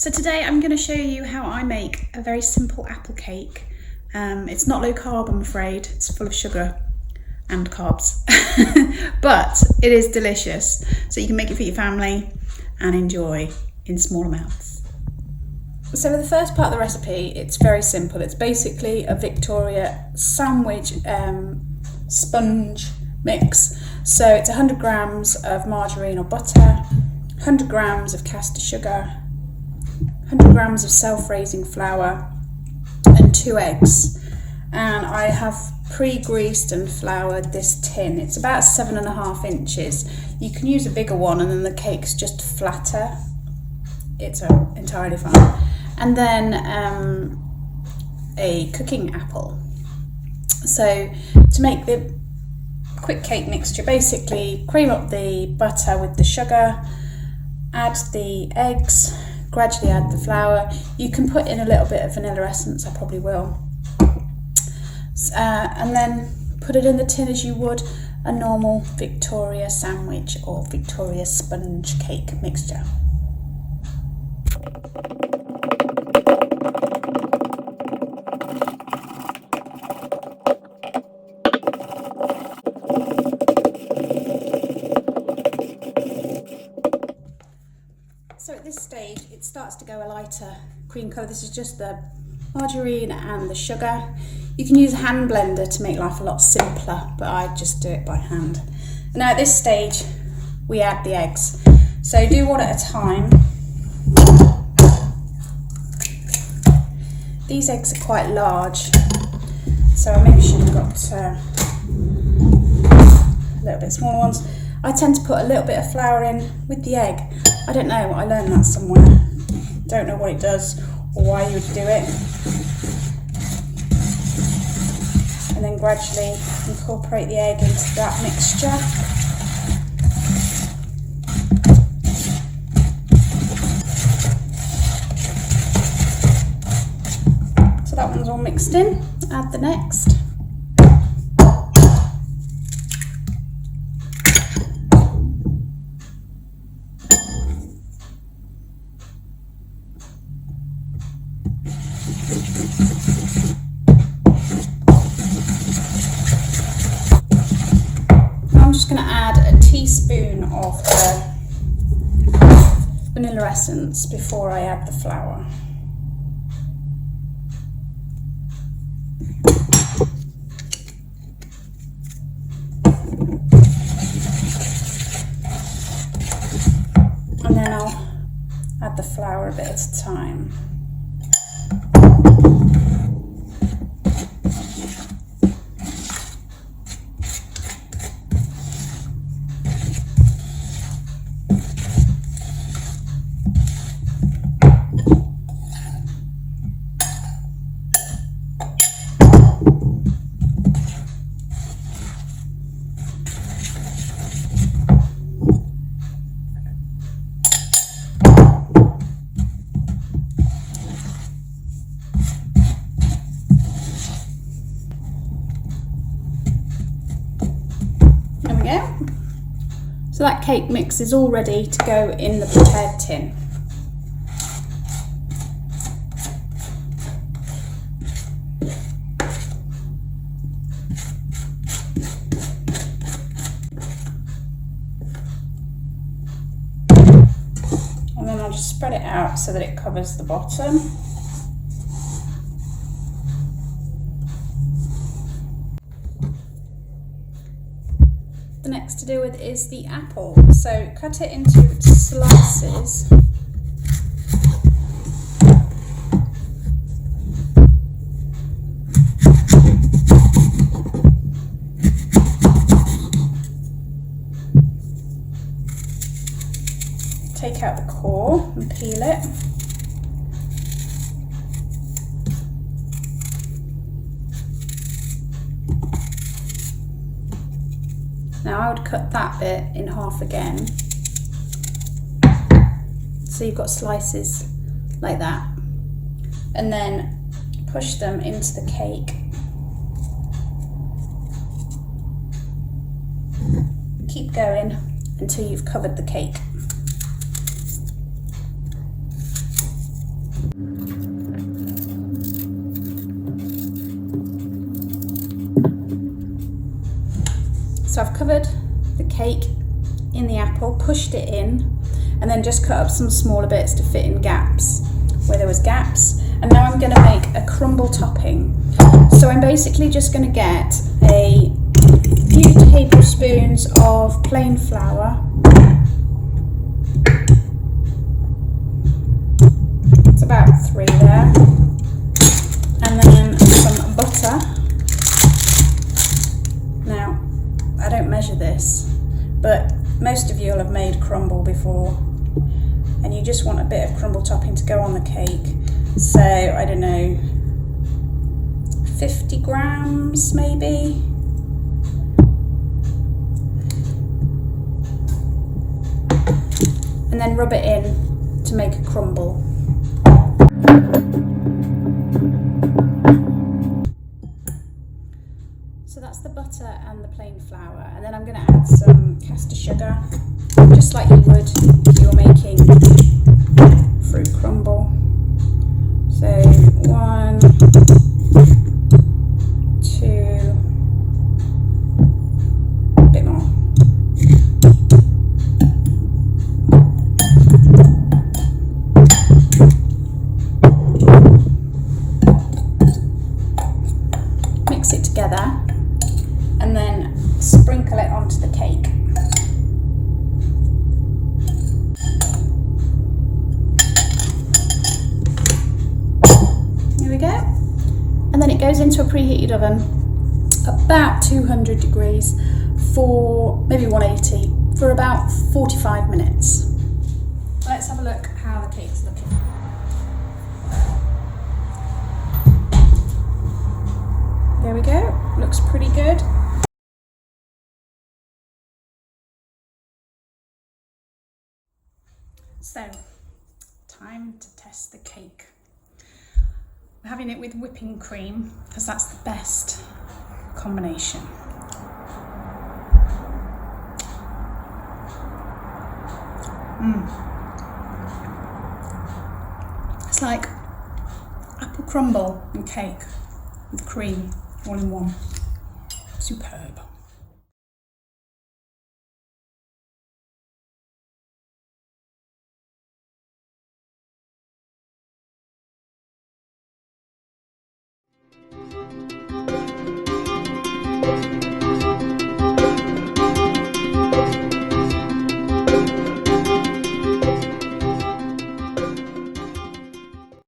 So today I'm going to show you how I make a very simple apple cake. It's not low carb, I'm afraid. It's full of sugar and carbs, but it is delicious. So you can make it for your family and enjoy in small amounts. So for the first part of the recipe, it's very simple. It's basically a Victoria sandwich sponge mix. So it's 100 grams of margarine or butter, 100 grams of Castor Sugar, 100 grams of self-raising flour and 2 eggs. And I have pre-greased and floured this tin. It's about 7.5 inches. You can use a bigger one and then the cake's just flatter. It's entirely fine. And then a cooking apple. So to make the quick cake mixture, basically cream up the butter with the sugar, add the eggs, gradually add the flour. You can put in a little bit of vanilla essence, I probably will. And then put it in the tin as you would a normal Victoria sandwich or Victoria sponge cake mixture. So at this stage it starts to go a lighter cream colour. This is just the margarine and the sugar. You can use a hand blender to make life a lot simpler, but I just do it by hand. And now at this stage we add the eggs. So do one at a time. These eggs are quite large, so I maybe should have got a little bit smaller ones. I tend to put a little bit of flour in with the egg. I don't know, I learned that somewhere. Don't know what it does or why you would do it. And then gradually incorporate the egg into that mixture. So that one's all mixed in. Add the next. I'm just going to add a teaspoon of the vanilla essence before I add the flour. And then I'll add the flour a bit at a time. There we go. So that cake mix is all ready to go in the prepared tin. And then I'll just spread it out so that it covers the bottom. The next to do with is the apple. So cut it into slices. Take out the core and peel it. Now I would cut that bit in half again, so you've got slices like that, and then push them into the cake. Keep going until you've covered the cake. So I've covered the cake in the apple, pushed it in, and then just cut up some smaller bits to fit in gaps where there was gaps. And now I'm going to make a crumble topping. So I'm basically just going to get a few tablespoons of plain flour. It's about 3 there. And then some butter. Now, I don't measure this, but most of you will have made crumble before, and you just want a bit of crumble topping to go on the cake. So, I don't know, 50 grams maybe. And then rub it in to make a crumble. So that's the butter and the plain flour, and then I'm going to add some castor sugar, just like you would if you were making fruit crumble. So 1, 2, a bit more. Mix it together and then sprinkle it onto the cake. There we go. And then it goes into a preheated oven, about 200 degrees for maybe 180 for about 45 minutes. Let's have a look how the cake's looking. There we go, looks pretty good. So, time to test the cake. I'm having it with whipping cream because that's the best combination. It's like apple crumble and cake with cream all in one. Superb.